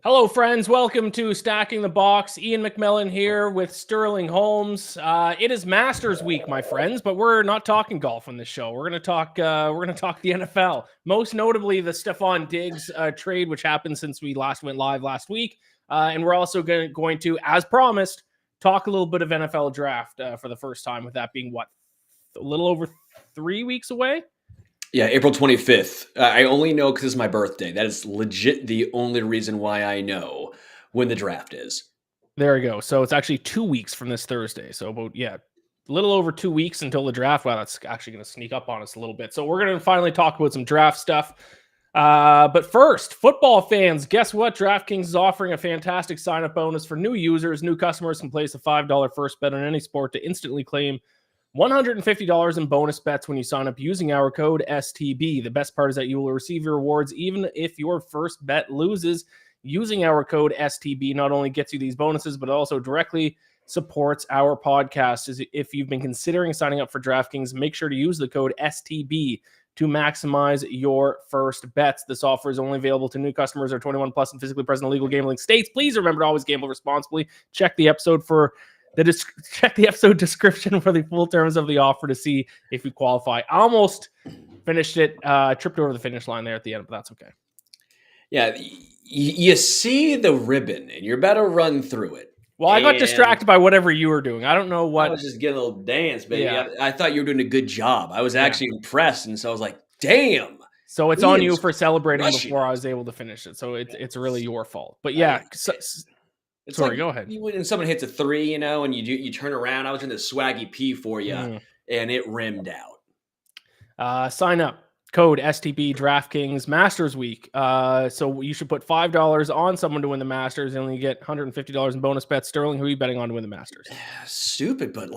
Hello, friends. Welcome to Stacking the Box. Iain MacMillan here with Sterling Holmes. It is Masters Week, my friends, but we're not talking golf on this show. We're going to talk. We're going to talk the NFL, most notably the Stefon Diggs trade, which happened since we last went live last week, and we're also going to, as promised, talk a little bit of NFL draft for the first time. With that being a little over 3 weeks away. Yeah, April 25th. I only know because it's my birthday. That is legit the only reason why I know when the draft is. There we go. So it's actually 2 weeks from this Thursday. So about, a little over 2 weeks until the draft. Wow, that's actually going to sneak up on us a little bit. So we're going to finally talk about some draft stuff. But first, football fans, guess what? DraftKings is offering a fantastic sign-up bonus for new users. New customers can place a $5 first bet on any sport to instantly claim $150 in bonus bets when you sign up using our code STB. The best part is that you will receive your rewards even if your first bet loses. Using our code STB not only gets you these bonuses, but also directly supports our podcast. If you've been considering signing up for DraftKings, make sure to use the code STB to maximize your first bets. This offer is only available to new customers or 21 plus and physically present in legal gambling states. Please remember to always gamble responsibly. Check the episode description for the full terms of the offer to see if you qualify. I almost finished it, tripped over the finish line there at the end, but that's okay. Yeah, you see the ribbon and you're about to run through it. Well, I got distracted by whatever you were doing. I don't know what. I was just getting a little dance, baby. Yeah. I thought you were doing a good job. I was actually impressed, and so I was like, damn. So it's on you for celebrating before I was able to finish it. So it's really your fault. But yeah, sorry, go ahead. When someone hits a three, and you turn around. I was in the swaggy P for you, and it rimmed out. Sign up. Code STB DraftKings Masters Week. So you should put $5 on someone to win the Masters, and you get $150 in bonus bets. Sterling, who are you betting on to win the Masters? Stupid, but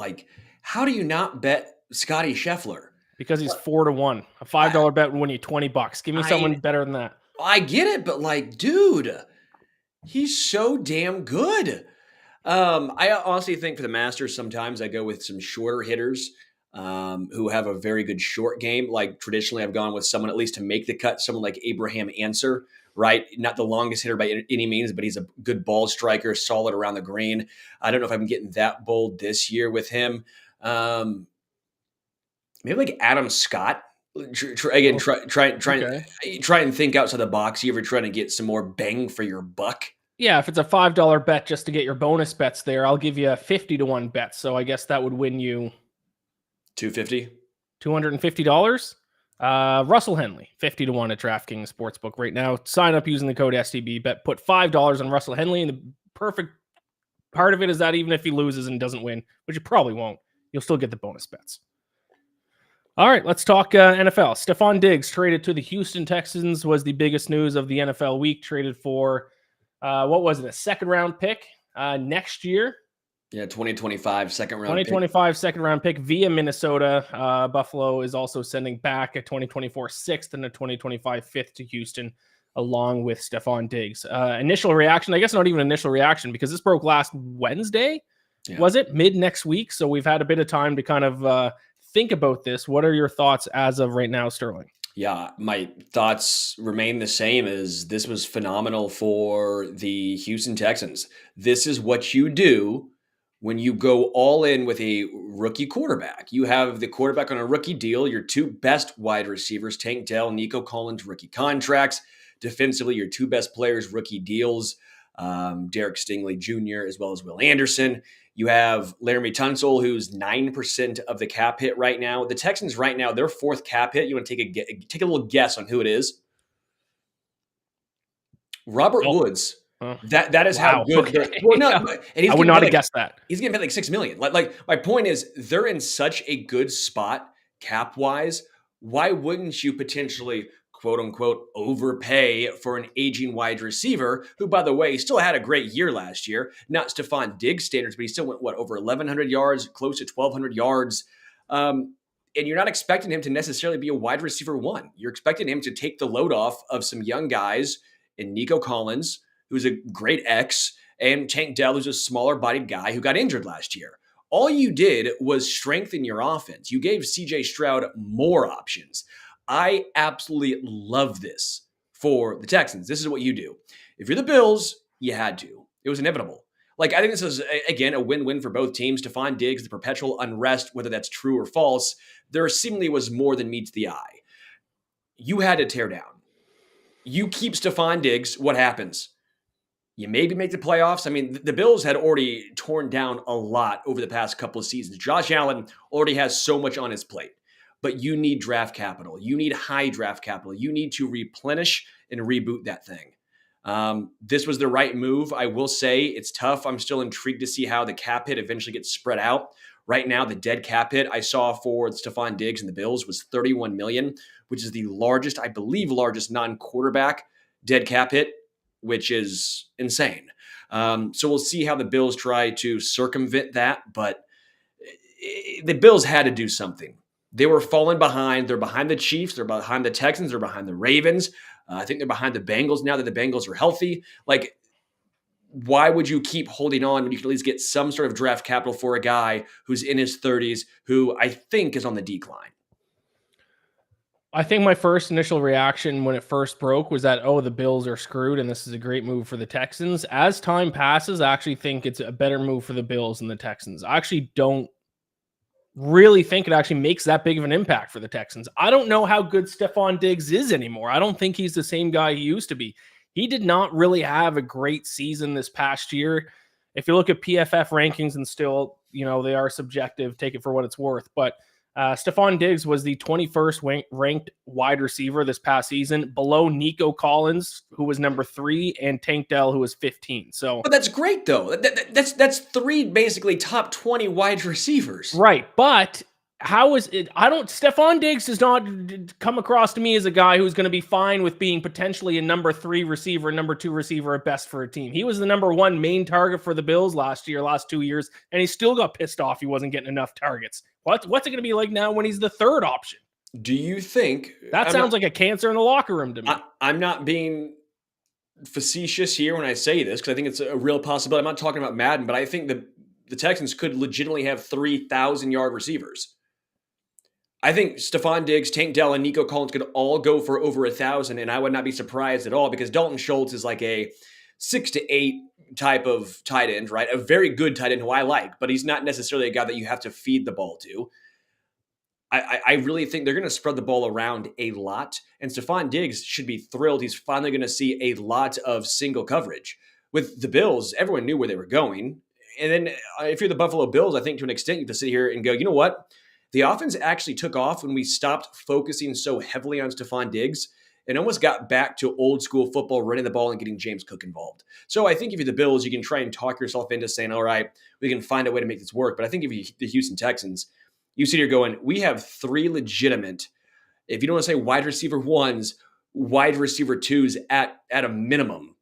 how do you not bet Scotty Scheffler? Because he's 4-1. A $5 bet will win you $20. Give me someone better than that. I get it, but dude, he's so damn good. I honestly think for the Masters, sometimes I go with some shorter hitters. Who have a very good short game. Like traditionally, I've gone with someone at least to make the cut, someone like Abraham Answer, right? Not the longest hitter by any means, but he's a good ball striker, solid around the green. I don't know if I'm getting that bold this year with him. Maybe like Adam Scott. Try and think outside the box. You ever trying to get some more bang for your buck? Yeah, if it's a $5 bet just to get your bonus bets there, I'll give you a 50-1 bet. So I guess that would win you $250. Russell Henley, 50-1 at DraftKings Sportsbook right now. Sign up using the code STB. Put $5 on Russell Henley, and the perfect part of it is that even if he loses and doesn't win, which you probably won't, you'll still get the bonus bets. All right, let's talk NFL. Stefon Diggs traded to the Houston Texans was the biggest news of the NFL week. Traded for a second-round pick next year. Yeah, 2025 second-round 2025 second-round pick via Minnesota. Buffalo is also sending back a 2024 sixth and a 2025 fifth to Houston, along with Stefon Diggs. Initial reaction, I guess not even initial reaction, because this broke last Wednesday. Yeah. Was it mid next week? So we've had a bit of time to kind of think about this. What are your thoughts as of right now, Sterling? Yeah, my thoughts remain the same as this was phenomenal for the Houston Texans. This is what you do when you go all in with a rookie quarterback. You have the quarterback on a rookie deal, your two best wide receivers, Tank Dell, Nico Collins, rookie contracts. Defensively, your two best players, rookie deals, Derek Stingley Jr. as well as Will Anderson. You have Laramie Tunsil, who's 9% of the cap hit right now. The Texans right now, their fourth cap hit. You want to take a little guess on who it is? Robert Woods. That is how good. Okay. And I would not have guessed that. He's getting paid like $6 million. Like my point is, they're in such a good spot cap wise. Why wouldn't you potentially, quote unquote, overpay for an aging wide receiver who, by the way, still had a great year last year? Not Stefon Diggs standards, but he still went over 1,100 yards, close to 1,200 yards. And you're not expecting him to necessarily be a wide receiver one. You're expecting him to take the load off of some young guys in Nico Collins, who's a great X, and Tank Dell, who's a smaller-bodied guy who got injured last year. All you did was strengthen your offense. You gave C.J. Stroud more options. I absolutely love this for the Texans. This is what you do. If you're the Bills, you had to. It was inevitable. Like, I think this is, again, a win-win for both teams. Stefon Diggs, the perpetual unrest, whether that's true or false, there seemingly was more than meets the eye. You had to tear down. You keep Stefon Diggs, what happens? You maybe make the playoffs. I mean, the Bills had already torn down a lot over the past couple of seasons. Josh Allen already has so much on his plate, but you need draft capital. You need high draft capital. You need to replenish and reboot that thing. This was the right move. I will say it's tough. I'm still intrigued to see how the cap hit eventually gets spread out. Right now, the dead cap hit I saw for Stefon Diggs and the Bills was $31 million, which is the largest, I believe, largest non-quarterback dead cap hit, which is insane. So we'll see how the Bills try to circumvent that, but the Bills had to do something. They were falling behind. They're behind the Chiefs. They're behind the Texans. They're behind the Ravens. I think they're behind the Bengals now that the Bengals are healthy. Like, why would you keep holding on when you can at least get some sort of draft capital for a guy who's in his 30s, who I think is on the decline? I think my first initial reaction when it first broke was that, oh, the Bills are screwed and this is a great move for the Texans. As time passes, I actually think it's a better move for the Bills than the Texans. I actually don't really think it actually makes that big of an impact for the Texans. I don't know how good Stefon Diggs is anymore. I don't think he's the same guy he used to be. He did not really have a great season this past year. If you look at PFF rankings, and still, they are subjective, take it for what it's worth, but Stefon Diggs was the 21st ranked wide receiver this past season, below Nico Collins, who was number 3, and Tank Dell, who was 15. So, but that's great though. That's 3 basically top 20 wide receivers, right? But how is it? Stefon Diggs does not come across to me as a guy who's going to be fine with being potentially a number 3 receiver, number 2 receiver at best for a team. He was the number 1 main target for the Bills last 2 years, and he still got pissed off he wasn't getting enough targets. What's it going to be like now when he's the 3rd option? Do you think that sounds like a cancer in the locker room to me? I'm not being facetious here when I say this, because I think it's a real possibility. I'm not talking about Madden, but I think the Texans could legitimately have 3,000-yard receivers. I think Stefon Diggs, Tank Dell, and Nico Collins could all go for over 1,000, and I would not be surprised at all, because Dalton Schultz is like a 6 to 8 type of tight end, right? A very good tight end who I like, but he's not necessarily a guy that you have to feed the ball to. I really think they're going to spread the ball around a lot, and Stefon Diggs should be thrilled. He's finally going to see a lot of single coverage. With the Bills, everyone knew where they were going. And then if you're the Buffalo Bills, I think to an extent you have to sit here and go, you know what? The offense actually took off when we stopped focusing so heavily on Stefon Diggs and almost got back to old school football, running the ball and getting James Cook involved. So I think if you're the Bills, you can try and talk yourself into saying, all right, we can find a way to make this work. But I think if you're the Houston Texans, you sit here going, we have 3 legitimate, if you don't want to say wide receiver 1s, wide receiver 2s at a minimum.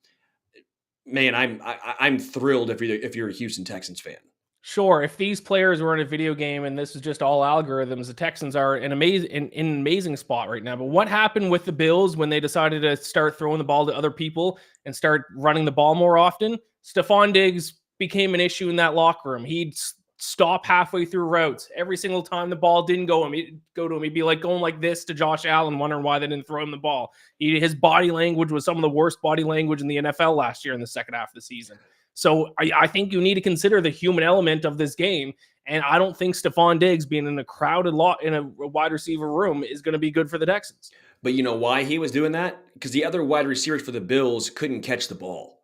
Man, I'm thrilled if you're a Houston Texans fan. Sure, if these players were in a video game and this is just all algorithms, the Texans are in an amazing spot right now. But what happened with the Bills when they decided to start throwing the ball to other people and start running the ball more often? Stefon Diggs became an issue in that locker room. He'd stop halfway through routes. Every single time the ball didn't go to him, he'd be like going like this to Josh Allen, wondering why they didn't throw him the ball. His body language was some of the worst body language in the NFL last year in the second half of the season. So I think you need to consider the human element of this game. And I don't think Stefon Diggs being in a crowded lot in a wide receiver room is going to be good for the Texans. But you know why he was doing that? Because the other wide receivers for the Bills couldn't catch the ball.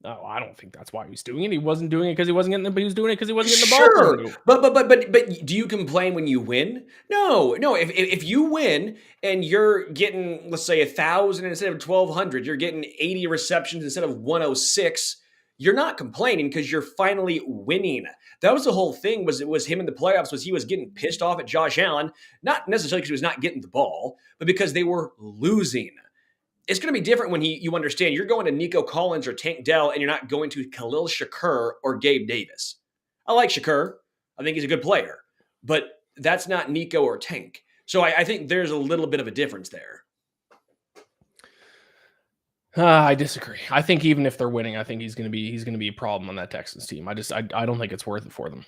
No, I don't think that's why he was doing it. He wasn't doing it because he wasn't getting he was doing it because he wasn't getting the ball. Sure, but do you complain when you win? No. If you win and you're getting, let's say, 1,000 instead of 1,200, you're getting 80 receptions instead of 106. You're not complaining because you're finally winning. That was the whole thing. Was him in the playoffs? Was he was getting pissed off at Josh Allen, not necessarily because he was not getting the ball, but because they were losing. It's going to be different when you understand you're going to Nico Collins or Tank Dell and you're not going to Khalil Shakur or Gabe Davis. I like Shakur. I think he's a good player, but that's not Nico or Tank. So I think there's a little bit of a difference there. I disagree. I think even if they're winning, I think he's going to be a problem on that Texans team. I don't think it's worth it for them.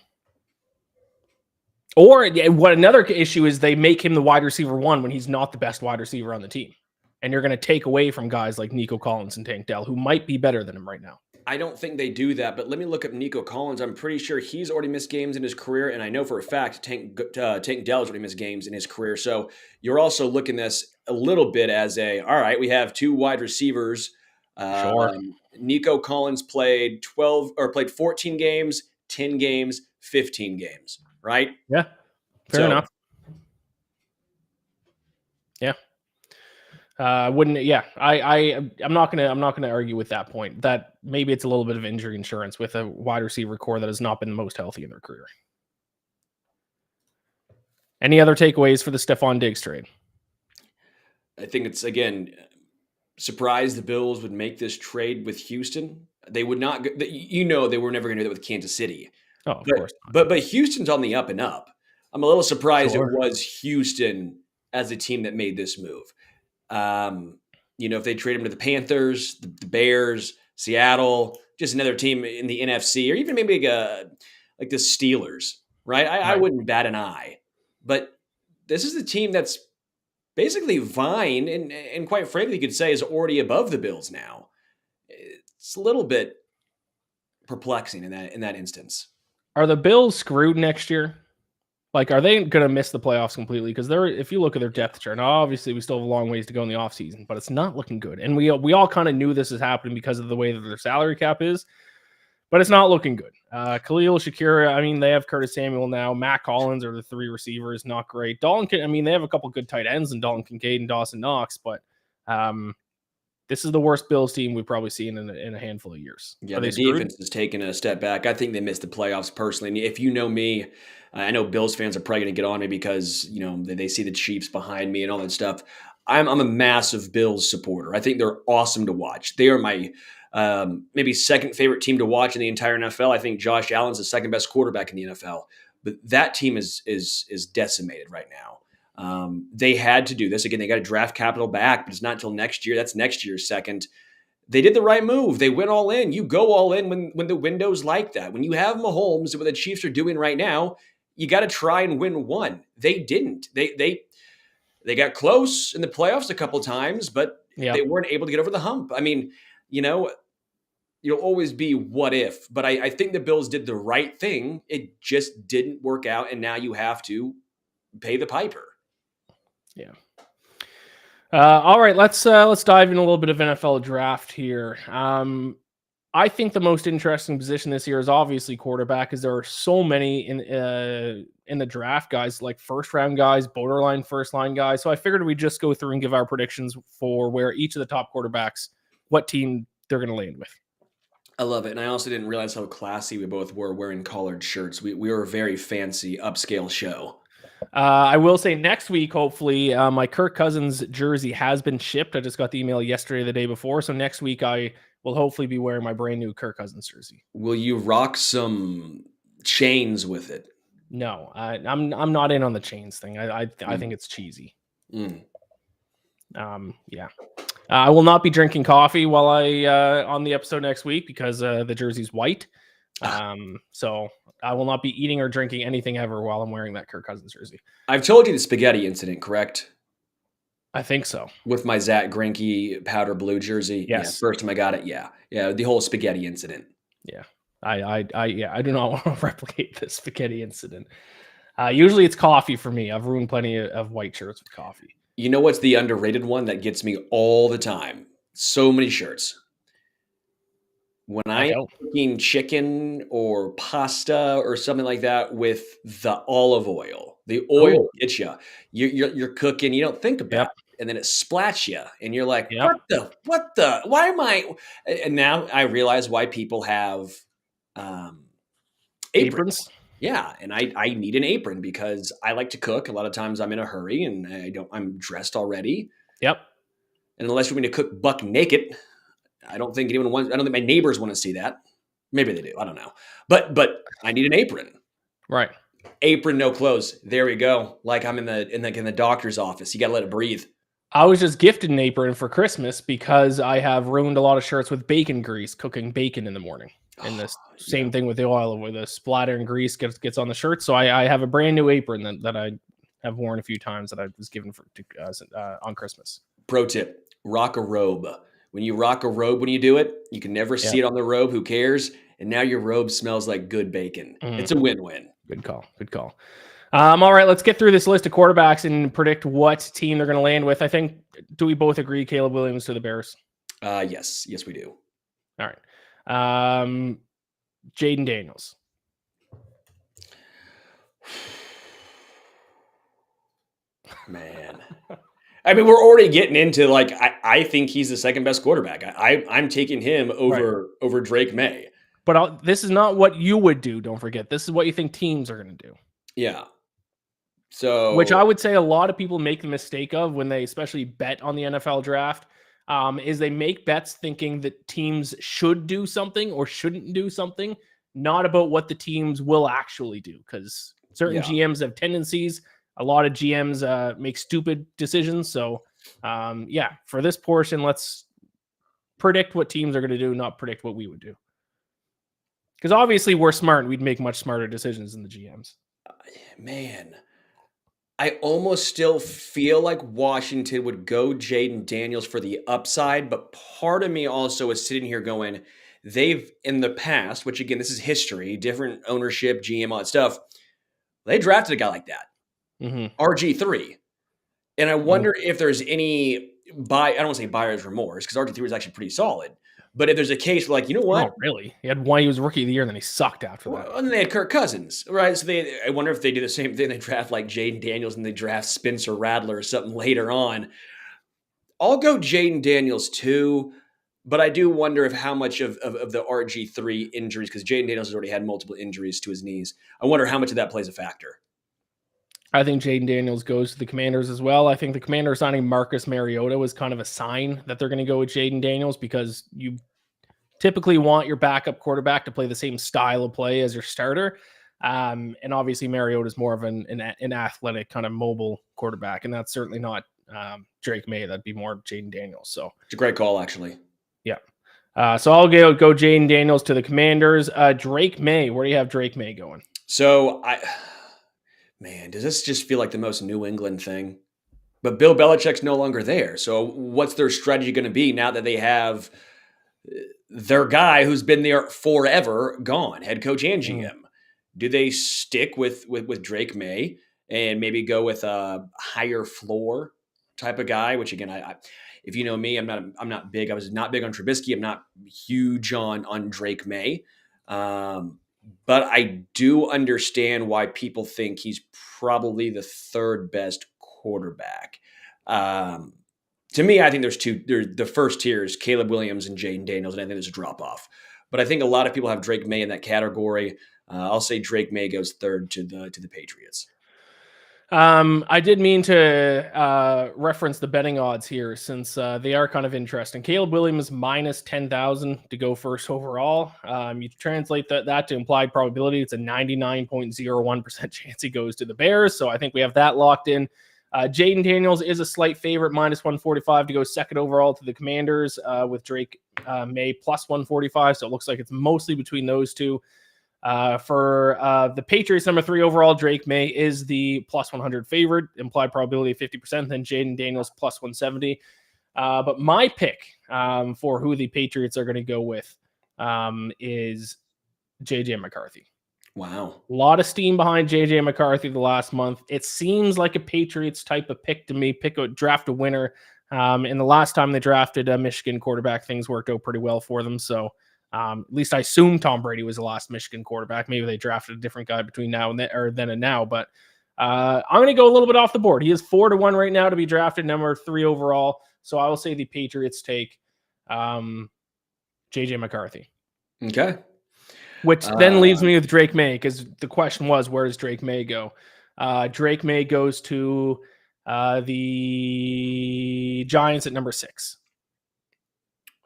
Or what another issue is they make him the wide receiver 1 when he's not the best wide receiver on the team. and you're going to take away from guys like Nico Collins and Tank Dell, who might be better than him right now. I don't think they do that, but let me look up Nico Collins. I'm pretty sure he's already missed games in his career, and I know for a fact Tank Dell has already missed games in his career. So you're also looking this a little bit as all right, we have 2 wide receivers. Sure. Nico Collins played 14 games, 10 games, 15 games, right? Yeah, fair enough. Yeah. Wouldn't yeah. I'm not gonna argue with that point. That maybe it's a little bit of injury insurance with a wide receiver core that has not been the most healthy in their career. Any other takeaways for the Stefon Diggs trade? I think it's, again, surprised the Bills would make this trade with Houston. They would not. They were never going to do that with Kansas City. Oh, of course not. But Houston's on the up and up. I'm a little surprised Sure. it was Houston as a team that made this move. If they trade him to the Panthers, the Bears, Seattle, just another team in the NFC, or even maybe like the Steelers, right? I wouldn't bat an eye. But this is a team that's basically vying, and quite frankly, you could say is already above the Bills now. It's a little bit perplexing in that instance. Are the Bills screwed next year? Like, are they going to miss the playoffs completely? Because if you look at their depth chart, now obviously we still have a long ways to go in the offseason, but it's not looking good. And we all kind of knew this is happening because of the way that their salary cap is, but it's not looking good. Khalil Shakira, I mean, they have Curtis Samuel now. Matt Collins are the 3 receivers, not great. They have a couple good tight ends in Dalton Kincaid and Dawson Knox, but this is the worst Bills team we've probably seen in a handful of years. Yeah, the defense has taken a step back. I think they missed the playoffs personally. And if you know me, I know Bills fans are probably going to get on me because they see the Chiefs behind me and all that stuff. I'm a massive Bills supporter. I think they're awesome to watch. They are my maybe second favorite team to watch in the entire NFL. I think Josh Allen's the second best quarterback in the NFL. But that team is decimated right now. They had to do this. Again, they got to draft capital back, but it's not until next year. That's next year's second. They did the right move. They went all in. You go all in when the window's like that. When you have Mahomes, what the Chiefs are doing right now, you got to try and win one. They didn't. They got close in the playoffs a couple times, but they weren't able to get over the hump. I mean, you'll always be what if, but I think the Bills did the right thing. It just didn't work out, and now you have to pay the piper. Yeah. All right, let's dive in a little bit of NFL draft here. I think the most interesting position this year is obviously quarterback, because there are so many in the draft, guys like first round guys, borderline first line guys. So I figured we'd just go through and give our predictions for where each of the top quarterbacks, what team they're going to land with. I love it. And I also didn't realize how classy we both were wearing collared shirts. We were a very fancy upscale show. I will say next week, hopefully, my Kirk Cousins jersey has been shipped. I just got the email yesterday, the day before. So next week, I will hopefully be wearing my brand new Kirk Cousins jersey. Will you rock some chains with it? No, I'm not in on the chains thing. I think it's cheesy. Yeah. I will not be drinking coffee while on the episode next week because the jersey's white. So I will not be eating or drinking anything ever while I'm wearing that Kirk Cousins jersey. I've told you the spaghetti incident, correct? I think so. With my Zach Greinke powder blue jersey. Yes. Yeah, first time I got it. Yeah. The whole spaghetti incident. Yeah. I do not want to replicate this spaghetti incident. Usually it's coffee for me. I've ruined plenty of white shirts with coffee. You know what's the underrated one that gets me all the time? So many shirts. When I'm cooking chicken or pasta or something like that with the olive oil, the oil gets you. You're cooking, you don't think about it, and then it splats you, and you're like, what the? Why am I? And now I realize why people have aprons. Yeah, and I need an apron because I like to cook. A lot of times I'm in a hurry and I'm dressed already. Yep. And unless you want me to cook buck naked, I don't think my neighbors want to see that. Maybe they do. I don't know. But I need an apron. Right. Apron, no clothes. There we go. Like I'm in the doctor's office. You got to let it breathe. I was just gifted an apron for Christmas because I have ruined a lot of shirts with bacon grease, cooking bacon in the morning. And the same thing with the oil, where the splatter and grease gets on the shirt. So I have a brand new apron that I have worn a few times that I was given on Christmas. Pro tip: Rock a robe. When you rock a robe, when you do it, you can never see Yep. it on the robe. Who cares? And now your robe smells like good bacon. Mm, It's a win-win. good call. Good call. All right, let's get through this list of quarterbacks and predict what team they're going to land with. I think, do we both agree Caleb Williams to the Bears? Yes, we do. All right. Jaden Daniels. Man. I mean, we're already getting into like I think he's the second best quarterback. I'm taking him over Drake May. But this is not what you would do. Don't forget, this is what you think teams are going to do. Yeah. So, which I would say a lot of people make the mistake of when they especially bet on the NFL draft, is they make bets thinking that teams should do something or shouldn't do something, not about what the teams will actually do. Because certain GMs have tendencies. A lot of GMs make stupid decisions. So, for this portion, let's predict what teams are going to do, not predict what we would do. Because obviously we're smart and we'd make much smarter decisions than the GMs. Man, I almost still feel like Washington would go Jaden Daniels for the upside, but part of me also is sitting here going, they've in the past, which again, this is history, different ownership, GM, all that stuff, they drafted a guy like that, RG3. And I wonder if there's any I don't want to say buyer's remorse because RG3 was actually pretty solid. But if there's a case where, like, you know what? Oh, really? He had one. He was rookie of the year, and then he sucked after that. And they had Kirk Cousins, right? So I wonder if they do the same thing. They draft like Jaden Daniels and they draft Spencer Rattler or something later on. I'll go Jaden Daniels too, but I do wonder if how much of the RG3 injuries, because Jaden Daniels has already had multiple injuries to his knees. I wonder how much of that plays a factor. I think Jaden Daniels goes to the Commanders as well. I think the Commanders signing Marcus Mariota was kind of a sign that they're going to go with Jaden Daniels because you typically want your backup quarterback to play the same style of play as your starter. And obviously Mariota is more of an athletic kind of mobile quarterback. And that's certainly not Drake May. That'd be more Jaden Daniels. So it's a great call, actually. Yeah. So I'll go Jaden Daniels to the Commanders. Drake May, where do you have Drake May going? So man, does this just feel like the most New England thing? But Bill Belichick's no longer there. So what's their strategy going to be now that they have their guy who's been there forever gone, head coach and GM? Do they stick with Drake May and maybe go with a higher floor type of guy? Which again, I if you know me, I'm not big. I was not big on Trubisky. I'm not huge on Drake May. But I do understand why people think he's probably the third best quarterback. To me, I think there's the first tier is Caleb Williams and Jaden Daniels, and I think there's a drop off. But I think a lot of people have Drake May in that category. I'll say Drake May goes third to the Patriots. I did mean to reference the betting odds here since they are kind of interesting. Caleb Williams minus 10,000 to go first overall. You translate that to implied probability. It's a 99.01% chance he goes to the Bears. So I think we have that locked in. Jaden Daniels is a slight favorite, minus 145 to go second overall to the Commanders with Drake May plus 145. So it looks like it's mostly between those two. For the Patriots, number 3 overall, Drake May is the plus 100 favorite, implied probability of 50%, then Jaden Daniels plus 170. But my pick for who the Patriots are going to go with is JJ McCarthy. Wow. A lot of steam behind JJ McCarthy the last month. It seems like a Patriots type of pick to me. Draft a winner. And the last time they drafted a Michigan quarterback, things worked out pretty well for them. So at least I assume Tom Brady was the last Michigan quarterback. Maybe they drafted a different guy between now and then, or then and now. But I'm going to go a little bit off the board. He is 4-1 right now to be drafted number 3 overall. So I will say the Patriots take JJ McCarthy. Okay. Which then leaves me with Drake May, because the question was, where does Drake May go? Drake May goes to the Giants at number 6.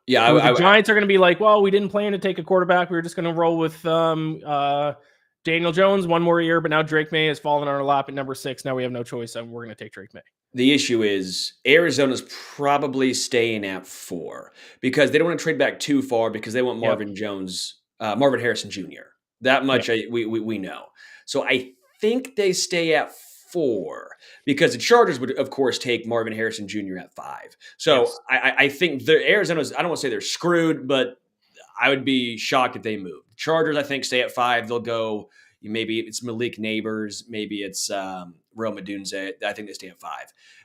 Yeah, the Giants are going to be like, well, we didn't plan to take a quarterback. We were just going to roll with Daniel Jones one more year, but now Drake May has fallen on our lap at number 6. Now we have no choice, and we're going to take Drake May. The issue is Arizona's probably staying at 4 because they don't want to trade back too far because they want Marvin Harrison Jr. That much we know. So I think they stay at 4 because the Chargers would, of course, take Marvin Harrison Jr. at 5. So Yes. I think the Arizona's, I don't want to say they're screwed, but I would be shocked if they move. Chargers, I think, stay at 5. They'll go, maybe it's Malik Neighbors, maybe it's Rome Odunze. I think they stay at 5.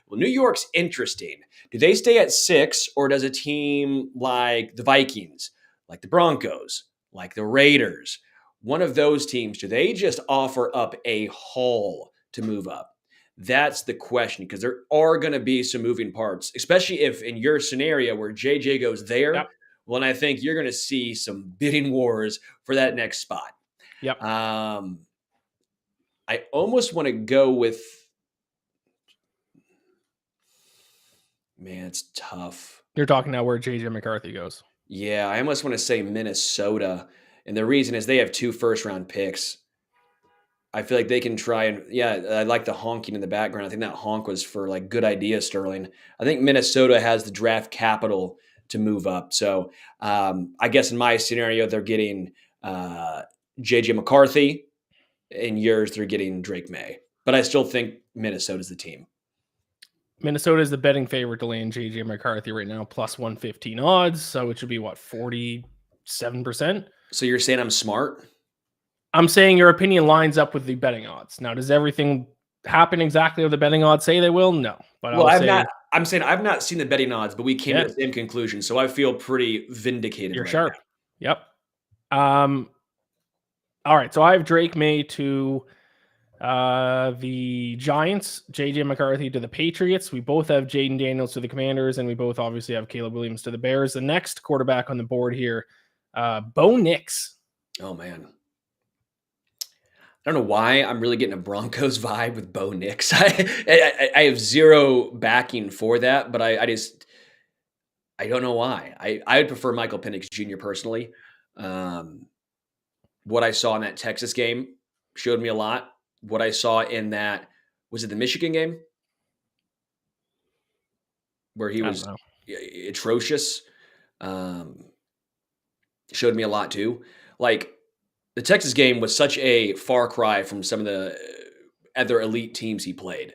Well, New York's interesting. Do they stay at 6, or does a team like the Vikings, like the Broncos, like the Raiders, one of those teams, do they just offer up a haul to move up? That's the question, because there are going to be some moving parts, especially if in your scenario where JJ goes there. Yep. Well, and I think you're going to see some bidding wars for that next spot. Yep. I almost want to go with, man, it's tough. You're talking now where JJ McCarthy goes. Yeah, I almost want to say Minnesota. And the reason is they have 2 first-round picks. I feel like they can try and, I like the honking in the background. I think that honk was for like good idea, Sterling. I think Minnesota has the draft capital to move up. So I guess in my scenario, they're getting JJ McCarthy. In yours, they're getting Drake May. But I still think Minnesota's the team. Minnesota is the betting favorite to land JJ McCarthy right now, plus 115 odds. So it should be, what, 47%? So you're saying I'm smart? I'm saying your opinion lines up with the betting odds. Now, does everything happen exactly what the betting odds say they will? No. But well, I'm saying I've not seen the betting odds, but we came to the same conclusion. So I feel pretty vindicated. You're right sharp. now. Yep. All right. So I have Drake May to the Giants, JJ McCarthy to the Patriots. We both have Jaden Daniels to the Commanders, and we both obviously have Caleb Williams to the Bears. The next quarterback on the board here, Bo Nix. Oh, man. I don't know why I'm really getting a Broncos vibe with Bo Nix. I have zero backing for that, but I don't know why. I would prefer Michael Penix Jr. personally. What I saw in that Texas game showed me a lot. What I saw in that, was it the Michigan game? Where he was atrocious. Showed me a lot too. Like, the Texas game was such a far cry from some of the other elite teams he played.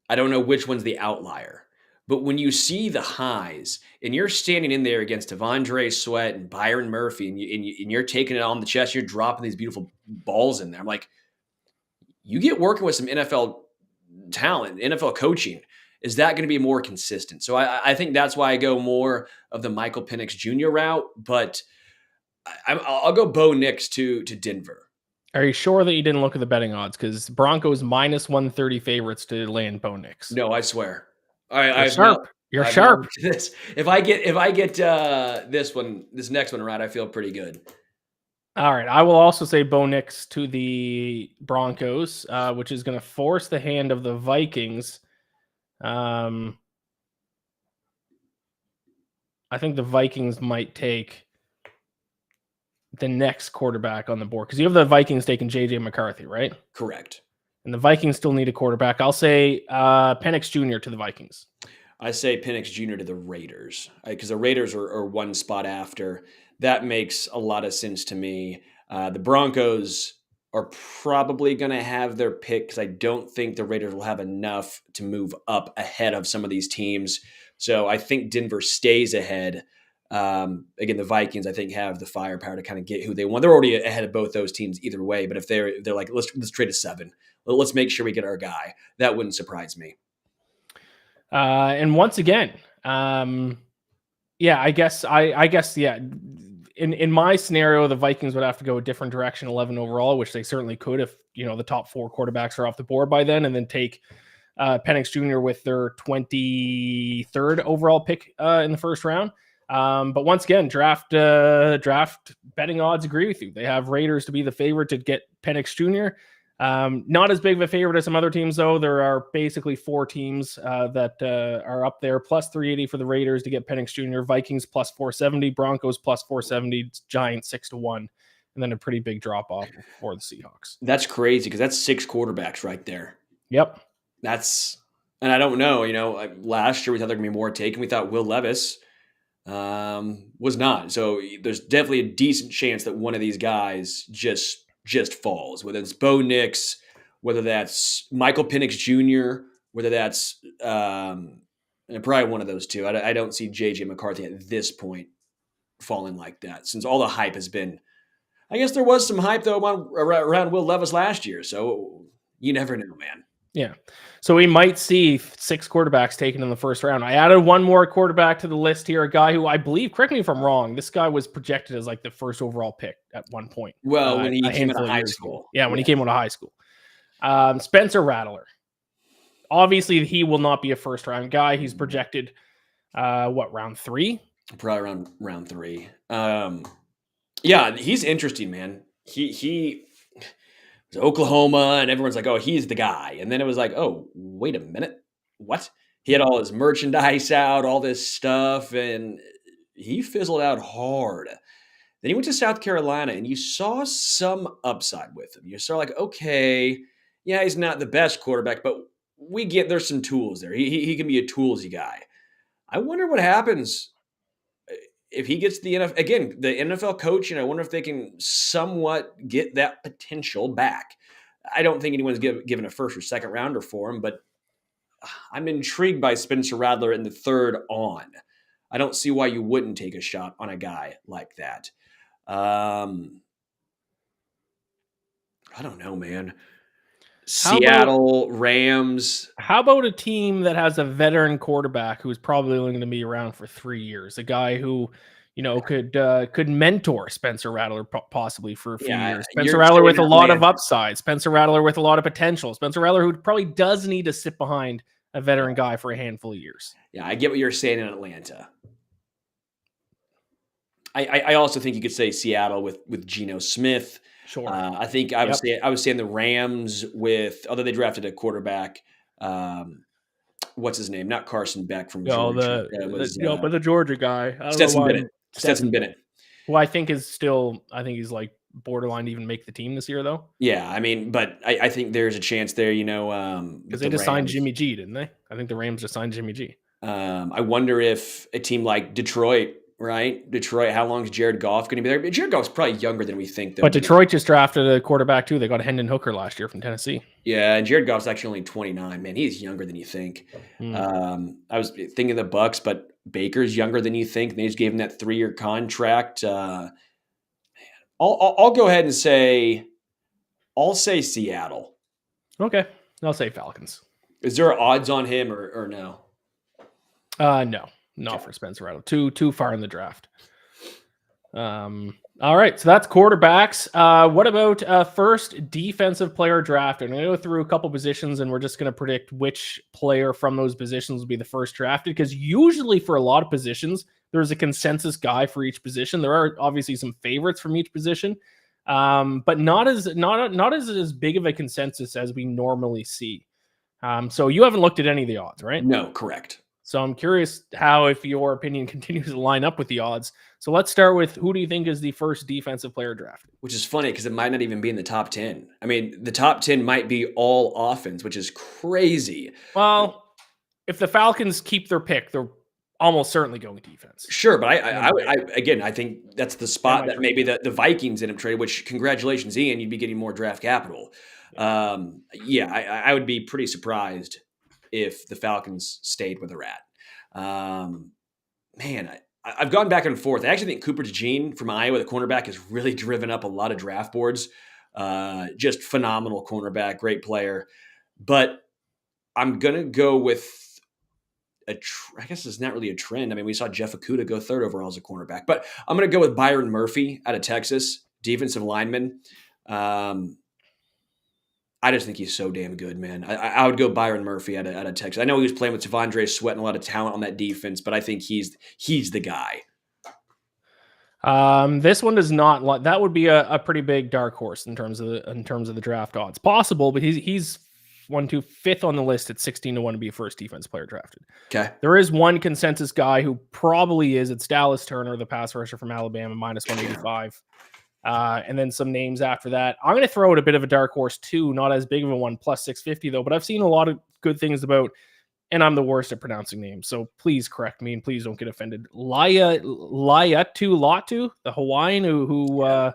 I don't know which one's the outlier. But when you see the highs and you're standing in there against Devondre Sweat and Byron Murphy and you're taking it on the chest, you're dropping these beautiful balls in there. I'm like, you get working with some NFL talent, NFL coaching. Is that going to be more consistent? So I think that's why I go more of the Michael Penix Jr. route. But I'll go Bo Nix to Denver. Are you sure that you didn't look at the betting odds? Because Broncos minus 130 favorites to land Bo Nix. No, I swear. You're sharp. You're sharp. If I get this next one right, I feel pretty good. All right. I will also say Bo Nix to the Broncos, which is going to force the hand of the Vikings. I think the Vikings might take the next quarterback on the board, because you have the Vikings taking JJ McCarthy, right? Correct. And the Vikings still need a quarterback. I'll say Penix Jr. to the Vikings. I say Penix Jr. to the Raiders, because the Raiders are one spot after. That makes a lot of sense to me. The Broncos are probably going to have their pick, because I don't think the Raiders will have enough to move up ahead of some of these teams. So I think Denver stays ahead. Again, the Vikings, I think, have the firepower to kind of get who they want. They're already ahead of both those teams either way. But if they're like, let's trade a 7, let's make sure we get our guy, that wouldn't surprise me. And once again, I guess, In my scenario, the Vikings would have to go a different direction, 11 overall, which they certainly could if the top 4 quarterbacks are off the board by then, and then take Penix Jr. with their 23rd overall pick in the first round. But once again, draft betting odds agree with you. They have Raiders to be the favorite to get Penix Jr. Not as big of a favorite as some other teams, though. There are basically 4 teams that are up there. Plus 380 for the Raiders to get Penix Jr. Vikings plus 470. Broncos plus 470. Giants 6-1. And then a pretty big drop off for the Seahawks. That's crazy, because that's 6 quarterbacks right there. Yep. And I don't know, last year we thought there were going to be more taken. We thought Will Levis was not. So there's definitely a decent chance that one of these guys just falls, whether it's Bo Nix, whether that's Michael Penix Jr., whether that's and probably one of those two. I don't see J.J. McCarthy at this point falling like that, since all the hype has been. I guess there was some hype, though, around Will Levis last year, so you never know, man. Yeah. So we might see 6 quarterbacks taken in the first round. I added one more quarterback to the list here, a guy who I believe, correct me if I'm wrong, this guy was projected as like the first overall pick at one point. Well, when he came out of high school. Yeah, when he came out of high school. Spencer Rattler. Obviously, he will not be a first round guy. He's projected, round 3? Probably round 3. Yeah, he's interesting, man. He was Oklahoma, and everyone's like, oh, he's the guy. And then it was like, oh, wait a minute. What? He had all his merchandise out, all this stuff, and he fizzled out hard. Then he went to South Carolina, and you saw some upside with him. You saw like, okay, yeah, he's not the best quarterback, but we get there's some tools there. He can be a toolsy guy. I wonder what happens if he gets the NFL, again, the NFL coaching. I wonder if they can somewhat get that potential back. I don't think anyone's given a first or second rounder for him, but I'm intrigued by Spencer Rattler in the third on. I don't see why you wouldn't take a shot on a guy like that. I don't know, man. Seattle Rams. How about a team that has a veteran quarterback who's probably only going to be around for 3 years? A guy who, could mentor Spencer Rattler possibly for a few years. Spencer Rattler with a lot of upside. Spencer Rattler with a lot of potential. Spencer Rattler who probably does need to sit behind a veteran guy for a handful of years. Yeah, I get what you're saying in Atlanta. I also think you could say Seattle with Geno Smith. Sure. I think I was saying the Rams with, although they drafted a quarterback, what's his name? Not Carson Beck from Georgia. But the Georgia guy. Stetson Bennett. Who I think he's like borderline to even make the team this year, though. Yeah, I mean, but I think there's a chance there, because they just signed Jimmy G, didn't they? I think the Rams just signed Jimmy G. I wonder if a team like Detroit, right? Detroit, how long is Jared Goff going to be there? Jared Goff's probably younger than we think, though. But Detroit just drafted a quarterback, too. They got Hendon Hooker last year from Tennessee. Yeah, and Jared Goff's actually only 29. Man, he's younger than you think. I was thinking of the Bucks, but Baker's younger than you think. And they just gave him that 3-year contract. I'll go ahead and say Seattle. Okay. I'll say Falcons. Is there odds on him or no? No. Not for Spencer Rattler. Too far in the draft. All right, so that's quarterbacks. What about first defensive player draft? I'm going to go through a couple positions, and we're just going to predict which player from those positions will be the first drafted. Because usually, for a lot of positions, there's a consensus guy for each position. There are obviously some favorites from each position, but not as big of a consensus as we normally see. So you haven't looked at any of the odds, right? No, correct. So I'm curious if your opinion continues to line up with the odds. So let's start with, who do you think is the first defensive player drafted? Which is funny because it might not even be in the top 10. I mean, the top 10 might be all offense, which is crazy. Well, if the Falcons keep their pick, they're almost certainly going defense. Sure, but I think that's the spot that maybe the Vikings end up trading, which, congratulations, Ian, you'd be getting more draft capital. I would be pretty surprised if the Falcons stayed where they're at. I've gone back and forth. I actually think Cooper DeJean from Iowa, the cornerback, has really driven up a lot of draft boards. Just phenomenal cornerback, great player. But I'm going to go with I guess it's not really a trend. I mean, we saw Jeff Okudah go third overall as a cornerback. But I'm going to go with Byron Murphy out of Texas, defensive lineman. I just think he's so damn good, man. I would go Byron Murphy out of Texas. I know he was playing with Tavondre Sweat and a lot of talent on that defense, but I think he's the guy. This one does not. That would be a pretty big dark horse in terms of the draft odds. Possible, but he's 5th on the list at 16-1 to be a first defense player drafted. Okay. There is one consensus guy who probably is. It's Dallas Turner, the pass rusher from Alabama, -185. And then some names after that. I'm going to throw out a bit of a dark horse too, not as big of a one, +650 though, but I've seen a lot of good things about, and I'm the worst at pronouncing names, so please correct me and please don't get offended. Laiatu Latu, the Hawaiian who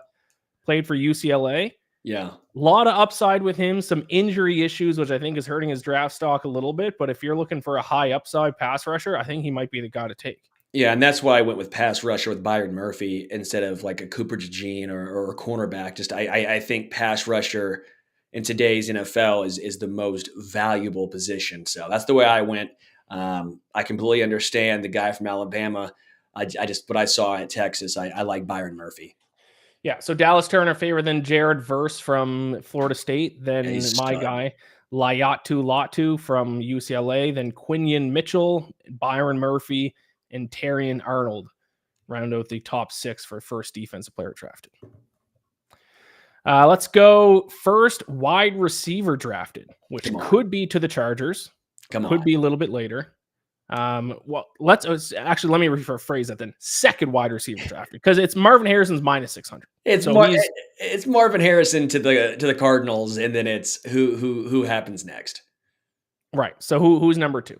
played for UCLA. Yeah. A lot of upside with him, some injury issues, which I think is hurting his draft stock a little bit. But if you're looking for a high upside pass rusher, I think he might be the guy to take. Yeah, and that's why I went with pass rusher with Byron Murphy instead of like a Cooper DeJean or a cornerback. Just I think pass rusher in today's NFL is the most valuable position. So that's the way I went. I completely understand the guy from Alabama. I just what I saw at Texas, I like Byron Murphy. Yeah, so Dallas Turner favored than Jared Verse from Florida State, Yeah, he's then a my stud. guy Layatu Latu from UCLA, then Quinion Mitchell, Byron Murphy, and Terrion Arnold round out the top 6 for first defensive player drafted. Let's go first wide receiver drafted, which could be to the Chargers, could be a little bit later. Well, let me rephrase that then. Second wide receiver drafted because it's Marvin Harrison's minus 600. It's Marvin Harrison to the Cardinals, and then it's who happens next. Right. So who's number 2?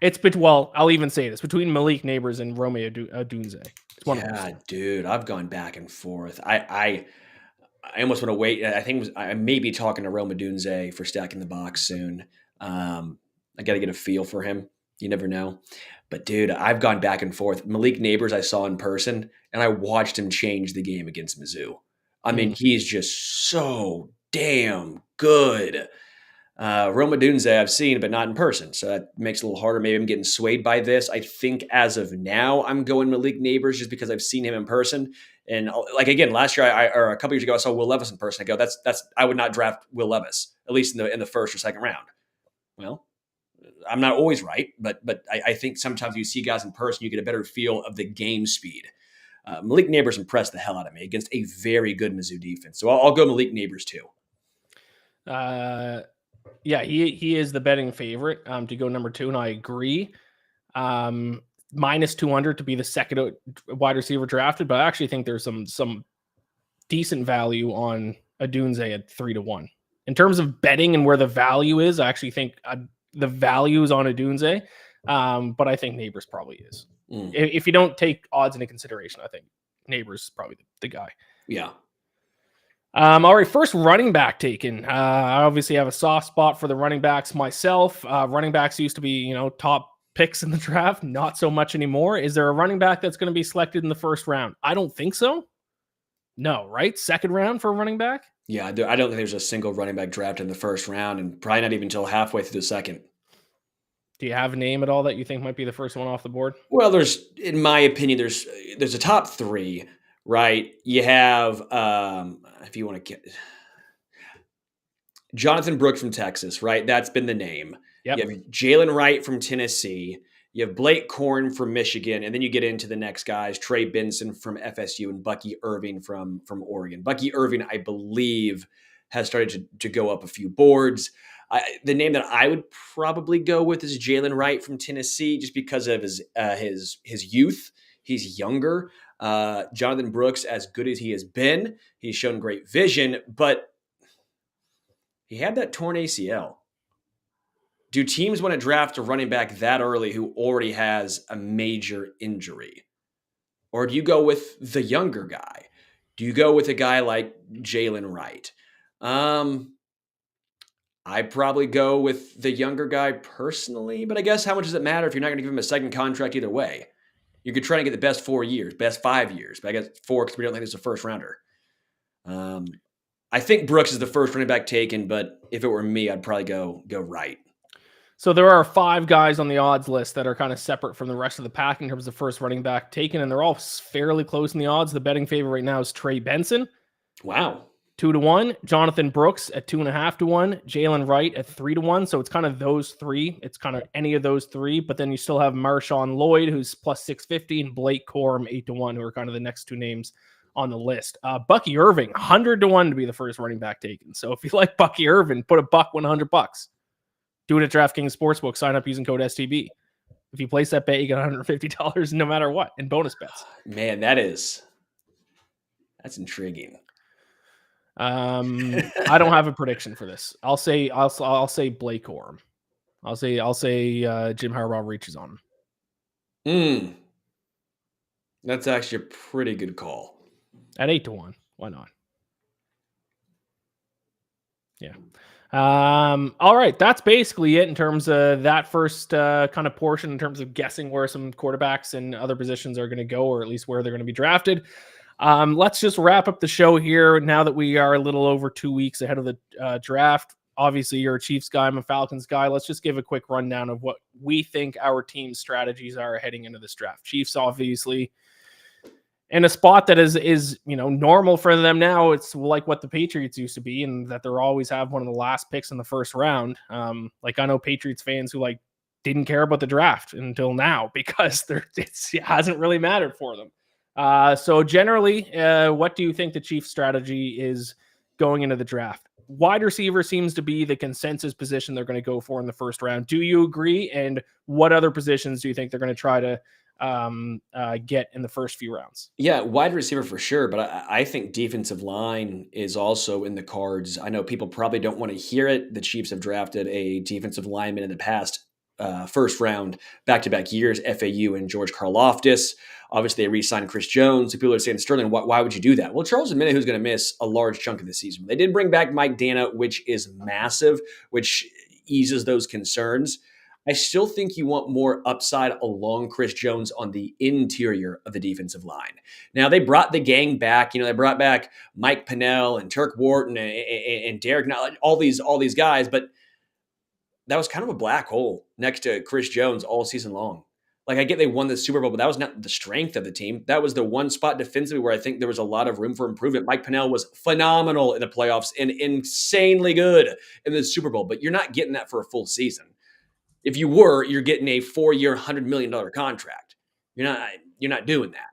I'll even say this between Malik Neighbors and Rome Odunze. It's one of those. Dude, I've gone back and forth. I almost want to wait. I think I may be talking to Rome Odunze for stacking the box soon. I got to get a feel for him. You never know. But dude, I've gone back and forth. Malik Neighbors I saw in person, and I watched him change the game against Mizzou. I mean, he's just so damn good. Roma Dunze I've seen, but not in person. So that makes it a little harder. Maybe I'm getting swayed by this. I think as of now, I'm going Malik Neighbors just because I've seen him in person. And like, again, last year or a couple years ago, I saw Will Levis in person. I go, I would not draft Will Levis, at least in the first or second round. Well, I'm not always right, but I think sometimes you see guys in person, you get a better feel of the game speed. Malik Neighbors impressed the hell out of me against a very good Mizzou defense. So I'll go Malik Neighbors too. Yeah, he is the betting favorite to go number 2, and I agree. Minus 200 to be the second wide receiver drafted, but I actually think there's some decent value on Odunze at 3-1. In terms of betting and where the value is, I actually think the value is on Odunze, but I think Neighbors probably is. If you don't take odds into consideration, I think Neighbors is probably the guy. Yeah. All right, first running back taken. I obviously have a soft spot for the running backs myself. Running backs used to be, top picks in the draft, not so much anymore. Is there a running back that's going to be selected in the first round? I don't think so. No, right? Second round for a running back? Yeah, I don't think there's a single running back drafted in the first round, and probably not even until halfway through the second. Do you have a name at all that you think might be the first one off the board? Well, in my opinion, there's a top 3, right? You have, if you want to get Jonathan Brooks from Texas, right? That's been the name. Yep. You have Jalen Wright from Tennessee. You have Blake Corn from Michigan, and then you get into the next guys: Trey Benson from FSU and Bucky Irving from Oregon. Bucky Irving, I believe, has started to go up a few boards. The name that I would probably go with is Jalen Wright from Tennessee, just because of his youth. He's younger. Jonathan Brooks, as good as he has been, he's shown great vision, but he had that torn ACL. Do teams want to draft a running back that early who already has a major injury? Or do you go with the younger guy? Do you go with a guy like Jalen Wright? I'd probably go with the younger guy personally, but I guess how much does it matter if you're not going to give him a second contract either way? You could try to get the best 4 years, best 5 years, but I guess 4 because we don't think it's a first rounder. I think Brooks is the first running back taken, but if it were me, I'd probably go Wright. So there are 5 guys on the odds list that are kind of separate from the rest of the pack in terms of first running back taken, and they're all fairly close in the odds. The betting favorite right now is Trey Benson. Wow. 2-1. Jonathan Brooks at 2.5-1. Jalen Wright at 3-1. So it's kind of those 3. It's kind of any of those 3, but then you still have Marshawn Lloyd, who's plus 650, and Blake Corum 8-1, who are kind of the next 2 names on the list. Bucky Irving 100-1 to be the first running back taken. So if you like Bucky Irving, put a buck, win $100. Do it at DraftKings Sportsbook. Sign up using code STB. If you place that bet, you get $150 no matter what in bonus bets. Man, that's intriguing. I don't have a prediction for this. I'll say Blake Corum. I'll say Jim Harbaugh reaches on him. That's actually a pretty good call. At 8-1. Why not? Yeah. All right. That's basically it in terms of that first kind of portion in terms of guessing where some quarterbacks and other positions are going to go, or at least where they're going to be drafted. Let's just wrap up the show here now that we are a little over 2 weeks ahead of the draft. Obviously, you're a Chiefs guy, I'm a Falcons guy. Let's just give a quick rundown of what we think our team's strategies are heading into this draft. Chiefs, obviously, in a spot that is normal for them now. It's like what the Patriots used to be, and that they're always have one of the last picks in the first round. Like I know Patriots fans who didn't care about the draft until now because it hasn't really mattered for them. So generally, what do you think the Chiefs' strategy is going into the draft? Wide receiver seems to be the consensus position they're going to go for in the first round. Do you agree? And what other positions do you think they're going to try to get in the first few rounds? Yeah, wide receiver for sure, but I think defensive line is also in the cards. I know people probably don't want to hear it. The Chiefs have drafted a defensive lineman in the past first round, back-to-back years, FAU and George Karlaftis. Obviously, they re-signed Chris Jones. So people are saying, Sterling, why would you do that? Well, Charles admitted who's going to miss a large chunk of the season. They did bring back Mike Dana, which is massive, which eases those concerns. I still think you want more upside along Chris Jones on the interior of the defensive line. Now, they brought the gang back. They brought back Mike Pennell and Turk Wharton and Derek, all these guys, but that was kind of a black hole next to Chris Jones all season long. Like, I get they won the Super Bowl, but that was not the strength of the team. That was the one spot defensively where I think there was a lot of room for improvement. Mike Pennell was phenomenal in the playoffs and insanely good in the Super Bowl, but you're not getting that for a full season. If you were, you're getting a 4-year, $100 million contract. You're not doing that.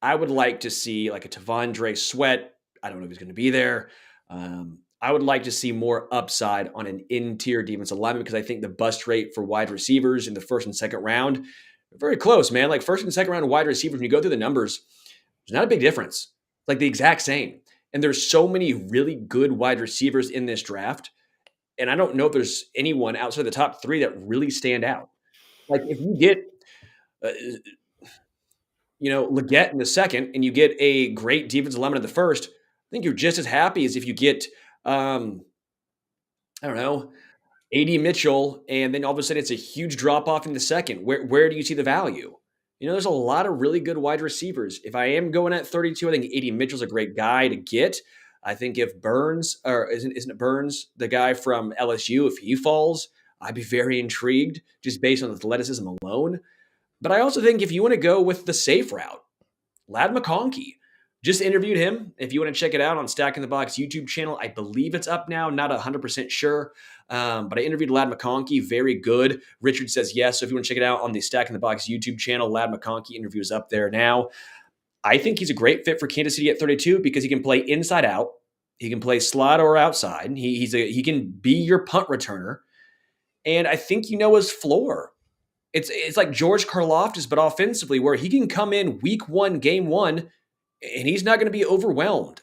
I would like to see like a Tavondre Sweat. I don't know if he's going to be there. I would like to see more upside on an interior defensive lineman because I think the bust rate for wide receivers in the first and second round are very close, man. Like first and second round wide receivers, when you go through the numbers, there's not a big difference. Like the exact same. And there's so many really good wide receivers in this draft. And I don't know if there's anyone outside the top 3 that really stand out. Like if you get, Leggett in the second and you get a great defensive lineman in the first, I think you're just as happy as if you get, A.D. Mitchell, and then all of a sudden it's a huge drop off in the second. Where do you see the value? There's a lot of really good wide receivers. If I am going at 32, I think A.D. Mitchell's a great guy to get. I think if Burns, or isn't it Burns, the guy from LSU, if he falls, I'd be very intrigued just based on athleticism alone. But I also think if you want to go with the safe route, Ladd McConkey. Just interviewed him. If you want to check it out on Stack in the Box YouTube channel, I believe it's up now. Not 100% sure. But I interviewed Ladd McConkey. Very good. Richard says yes. So if you want to check it out on the Stack in the Box YouTube channel, Ladd McConkey interview is up there now. I think he's a great fit for Kansas City at 32 because he can play inside out. He can play slot or outside. He can be your punt returner. And I think his floor. It's like George Karlaftis, but offensively, where he can come in week 1, game 1, and he's not going to be overwhelmed.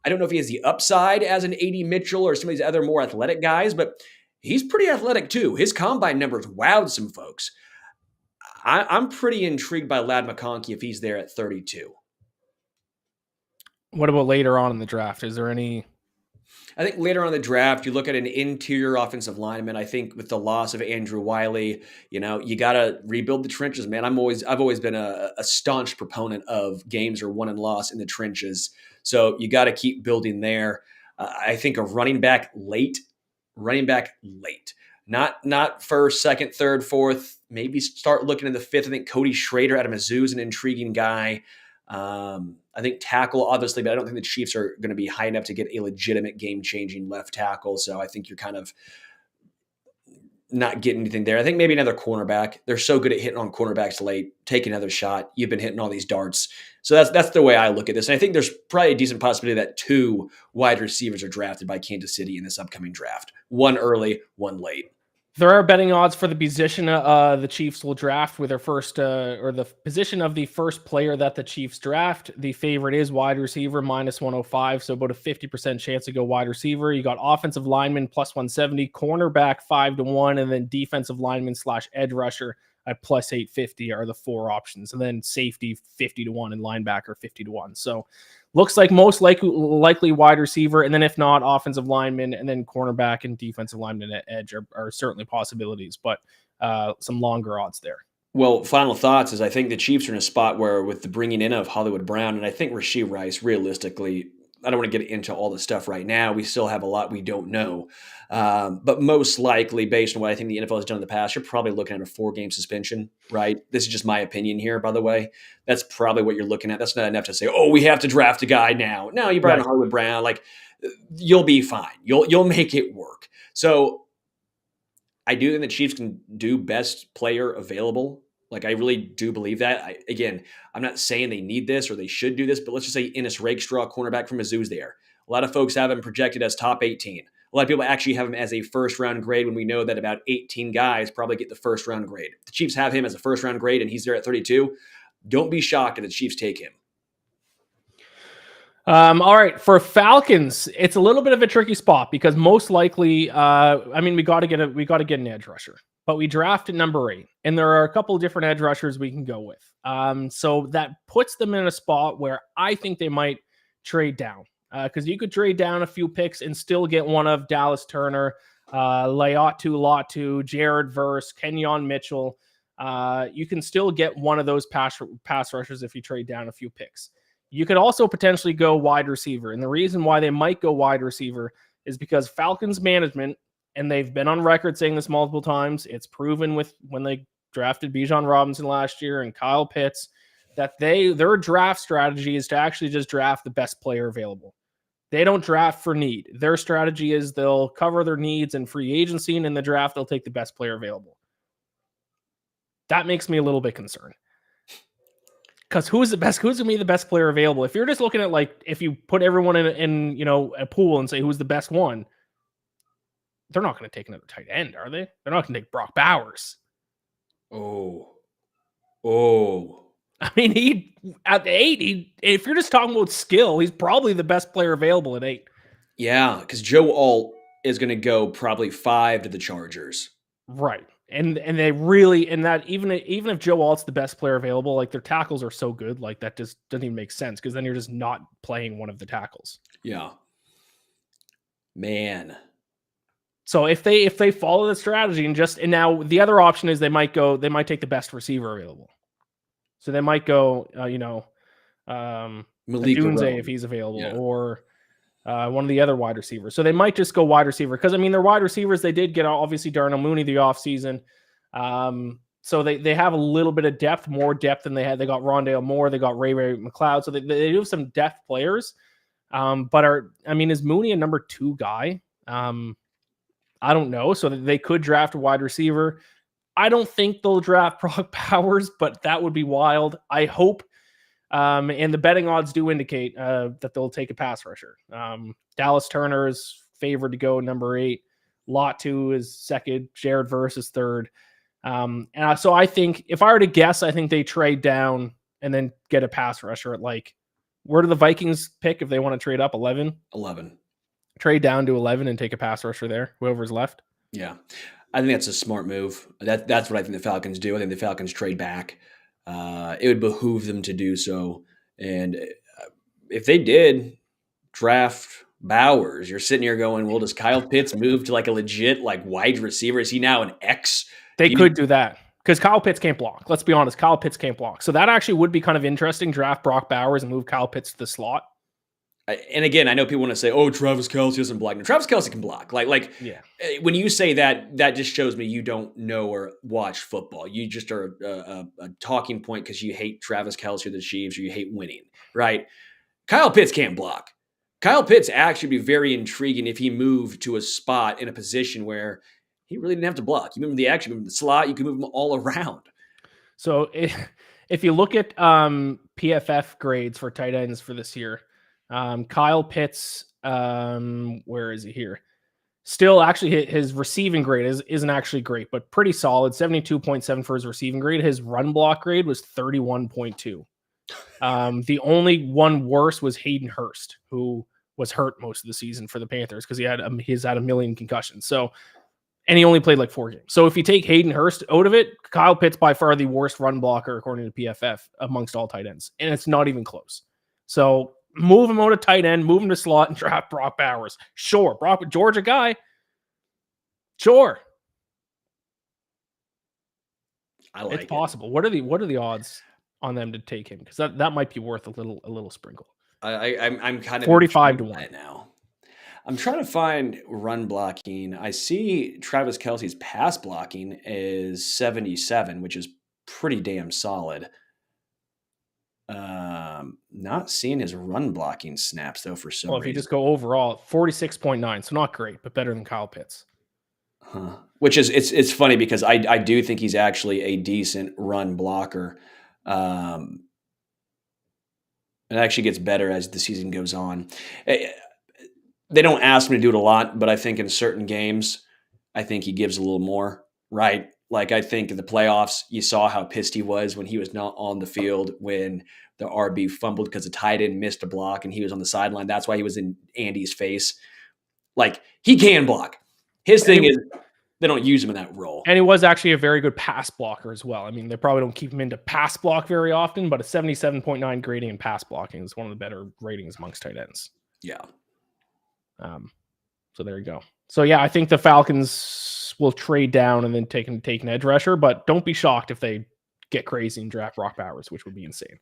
I don't know if he has the upside as an A.D. Mitchell or some of these other more athletic guys, but he's pretty athletic too. His combine numbers wowed some folks. I'm pretty intrigued by Ladd McConkey if he's there at 32. What about later on in the draft? Is there any? I think later on in the draft, you look at an interior offensive lineman. I think with the loss of Andrew Wiley, you got to rebuild the trenches, man. I've always been a staunch proponent of games are won and lost in the trenches. So you got to keep building there. I think a running back late, not first, second, third, fourth, maybe start looking in the fifth. I think Cody Schrader out of Mizzou is an intriguing guy. I think tackle, obviously, but I don't think the Chiefs are going to be high enough to get a legitimate game-changing left tackle. So I think you're kind of not getting anything there. I think maybe another cornerback. They're so good at hitting on cornerbacks late. Take another shot. You've been hitting all these darts. So that's the way I look at this. And I think there's probably a decent possibility that 2 wide receivers are drafted by Kansas City in this upcoming draft. 1 early, 1 late. There are betting odds for the position the Chiefs will draft with their first, or the position of the first player that the Chiefs draft. The favorite is wide receiver, -105, so about a 50% chance to go wide receiver. You got offensive lineman, +170, cornerback, 5-1, and then defensive lineman / edge rusher, at plus 850 are the 4 options. And then safety 50-1 and linebacker 50-1. So looks like most likely wide receiver. And then if not, offensive lineman, and then cornerback and defensive lineman at edge are certainly possibilities, but some longer odds there. Well, final thoughts is I think the Chiefs are in a spot where with the bringing in of Hollywood Brown, and I think Rashee Rice, realistically, I don't want to get into all the stuff right now. We still have a lot we don't know. But most likely, based on what I think the NFL has done in the past, you're probably looking at a 4-game suspension, right? This is just my opinion here, by the way. That's probably what you're looking at. That's not enough to say, oh, we have to draft a guy now. No, you brought in Hollywood Brown. Like, you'll be fine. You'll make it work. So I do think the Chiefs can do best player available. Like, I really do believe that. I'm not saying they need this or they should do this, but let's just say Ennis Rakestraw, cornerback from Mizzou's there. A lot of folks have him projected as top 18. A lot of people actually have him as a first-round grade when we know that about 18 guys probably get the first-round grade. The Chiefs have him as a first-round grade, and he's there at 32. Don't be shocked if the Chiefs take him. All right, for Falcons, it's a little bit of a tricky spot because most likely, we got to get an edge rusher, but we drafted number 8, and there are a couple of different edge rushers we can go with. So that puts them in a spot where I think they might trade down because you could trade down a few picks and still get one of Dallas Turner, Laiatu Latu, Jared Verse, Kenyon Mitchell. You can still get one of those pass rushers if you trade down a few picks. You could also potentially go wide receiver. And the reason why they might go wide receiver is because Falcons management, and they've been on record saying this multiple times, it's proven with when they drafted Bijan Robinson last year and Kyle Pitts, that their draft strategy is to actually just draft the best player available. They don't draft for need. Their strategy is they'll cover their needs in free agency, and in the draft, they'll take the best player available. That makes me a little bit concerned. Because who's going to be the best player available? If you're just looking at, like, if you put everyone in a pool and say who's the best one, they're not going to take another tight end, are they? They're not going to take Brock Bowers. Oh. I mean, he at 8, if you're just talking about skill, he's probably the best player available at 8. Yeah, because Joe Alt is going to go probably 5 to the Chargers. Right. And they really, and that even if Joe Alt's the best player available, like, their tackles are so good, like, that just doesn't even make sense because then you're just not playing one of the tackles. Yeah. Man. So if they follow the strategy and now the other option is they might take the best receiver available. So they might go, Malik Dunze if he's available, or one of the other wide receivers. So they might just go wide receiver because, I mean, their wide receivers, they did get obviously Darnell Mooney the offseason. So they have a little bit of depth, more depth than they had. They got Rondale Moore, they got Ray McLeod. So they do have some depth players. Is Mooney a number 2 guy? I don't know. So they could draft a wide receiver. I don't think they'll draft Brock Bowers, but that would be wild. I hope. And the betting odds do indicate that they'll take a pass rusher. Dallas Turner is favored to go number 8. Latu is 2nd. Jared Verse is 3rd. So I think if I were to guess, I think they trade down and then get a pass rusher at, like, where do the Vikings pick if they want to trade up? 11? 11. Trade down to 11 and take a pass rusher there, whoever's left. Yeah. I think that's a smart move. That's what I think the Falcons do. I think the Falcons trade back. It would behoove them to do so. And if they did draft Bowers, you're sitting here going, well, does Kyle Pitts move to, like, a legit, like, wide receiver? Is he now an X? They could do that because Kyle Pitts can't block. Let's be honest. Kyle Pitts can't block. So that actually would be kind of interesting. Draft Brock Bowers and move Kyle Pitts to the slot. And again, I know people want to say, oh, Travis Kelce doesn't block. No, Travis Kelce can block. Yeah. When you say that, that just shows me you don't know or watch football. You just are a talking point because you hate Travis Kelce or the Chiefs, or you hate winning, right? Kyle Pitts can't block. Kyle Pitts actually would be very intriguing if he moved to a spot in a position where he really didn't have to block. You move him the action, move him the slot, you can move him all around. So if you look at PFF grades for tight ends for this year, Kyle Pitts, where is he here? Still, actually, his receiving grade isn't actually great, but pretty solid. 72.7 for his receiving grade. His run block grade was 31.2. The only one worse was Hayden Hurst, who was hurt most of the season for the Panthers because he's had a million concussions. So And he only played like 4 games. So if you take Hayden Hurst out of it, Kyle Pitts by far the worst run blocker according to PFF amongst all tight ends. And it's not even close. So move him out of tight end, move him to slot, and draft Brock Bowers. Sure. Georgia guy. Sure. I like it's it. possible. What are the odds on them to take him? Because that might be worth a little sprinkle. I'm kind of 45 to 1 now. I'm trying to find run blocking. I see Travis Kelce's pass blocking is 77, which is pretty damn solid. Not seeing his run blocking snaps though for some reason. If you just go overall, 46.9, so not great, but better than Kyle Pitts. Huh. Which is it's funny because I do think he's actually a decent run blocker. It actually gets better as the season goes on. They don't ask him to do it a lot, but I think in certain games, I think he gives a little more, right? Like I think in the playoffs, you saw how pissed he was when he was not on the field when the RB fumbled because the tight end missed a block and he was on the sideline. That's why he was in Andy's face. Like he can block. His thing is they don't use him in that role. And he was actually a very good pass blocker as well. I mean, they probably don't keep him into pass block very often, but a 77.9 grading in pass blocking is one of the better ratings amongst tight ends. Yeah. So there you go. So yeah, I think the Falcons will trade down and then take an edge rusher, but don't be shocked if they get crazy and draft Brock Bowers, which would be insane.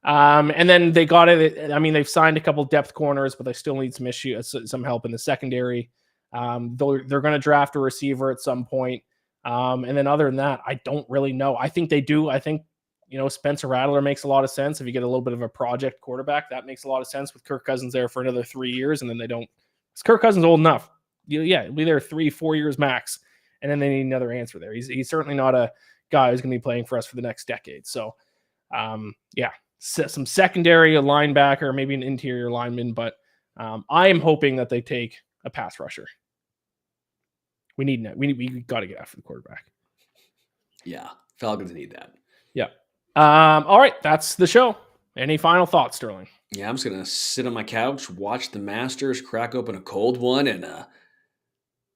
And then they got it. I mean, they've signed a couple depth corners, but they still need some help in the secondary. They're going to draft a receiver at some point. And then other than that, I don't really know. I think they do. I think, Spencer Rattler makes a lot of sense. If you get a little bit of a project quarterback, that makes a lot of sense with Kirk Cousins there for another 3 years. And then they don't, because Kirk Cousins old enough. He'll be there 3-4 years max. And then they need another answer there. He's certainly not a guy who's going to be playing for us for the next decade. So, some secondary, a linebacker, maybe an interior lineman, but I am hoping that they take a pass rusher. We got to get after the quarterback. Yeah, Falcons need that. Yeah. All right, that's the show. Any final thoughts, Sterling? Yeah, I'm just gonna sit on my couch, watch the Masters, crack open a cold one, and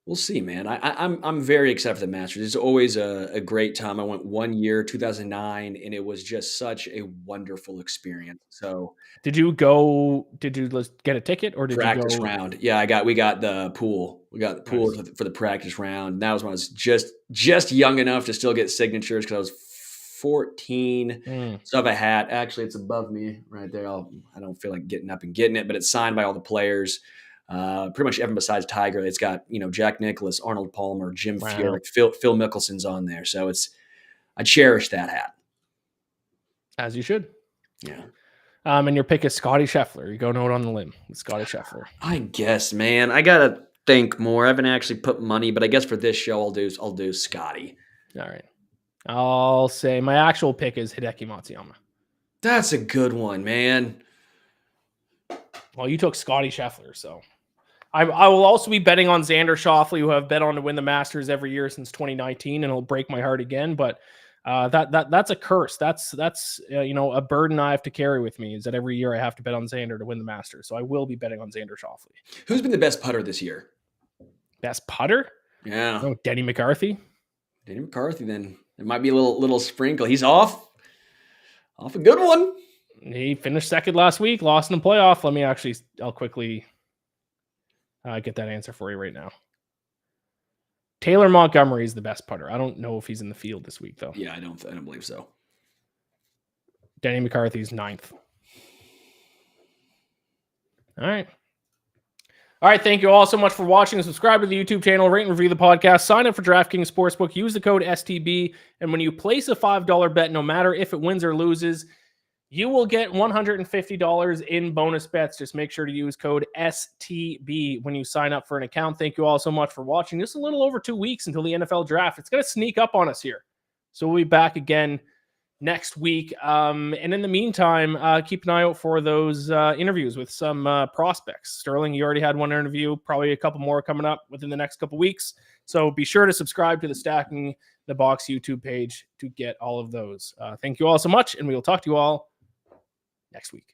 we'll see, man. I'm very excited for the Masters. It's always a great time. I went 1 year, 2009, and it was just such a wonderful experience. So, did you get a ticket or did practice you go round? Yeah, we got the pool. We got the pool Nice. for the practice round. And that was when I was just young enough to still get signatures because I was 14. So I have a hat. Actually, it's above me right there. I don't feel like getting up and getting it, but it's signed by all the players. Pretty much everyone besides Tiger. It's got, Jack Nicklaus, Arnold Palmer, Jim Furyk, Phil Mickelson's on there. So I cherish that hat. As you should. Yeah. And your pick is Scotty Scheffler. You go out on the limb with Scotty Scheffler. I guess, man. I gotta think more. I haven't actually put money, but I guess for this show I'll do Scotty. All right. I'll say my actual pick is Hideki Matsuyama. That's a good one, man. Well, you took Scotty Scheffler, so I will also be betting on Xander Schauffele, who I've bet on to win the Masters every year since 2019, and it'll break my heart again. But that's a curse. That's a burden I have to carry with me. Is that every year I have to bet on Xander to win the Masters, so I will be betting on Xander Schauffele. Who's been the best putter this year? Best putter? Yeah, Denny McCarthy. Denny McCarthy. Then it might be a little sprinkle. He's off a good one. He finished second last week, lost in the playoff. I'll quickly get that answer for you right now. Taylor Montgomery is the best putter. I don't know if he's in the field this week, though. Yeah, I don't believe so. Denny McCarthy's 9th. All right. All right, thank you all so much for watching. Subscribe to the YouTube channel, rate and review the podcast, sign up for DraftKings Sportsbook, use the code STB, and when you place a $5 bet, no matter if it wins or loses, you will get $150 in bonus bets. Just make sure to use code STB when you sign up for an account. Thank you all so much for watching. Just a little over 2 weeks until the NFL draft. It's going to sneak up on us here. So we'll be back again next week. And in the meantime, keep an eye out for those interviews with some prospects. Sterling, you already had one interview, probably a couple more coming up within the next couple weeks. So be sure to subscribe to the Stacking the Box YouTube page to get all of those. Thank you all so much, and we will talk to you all next week.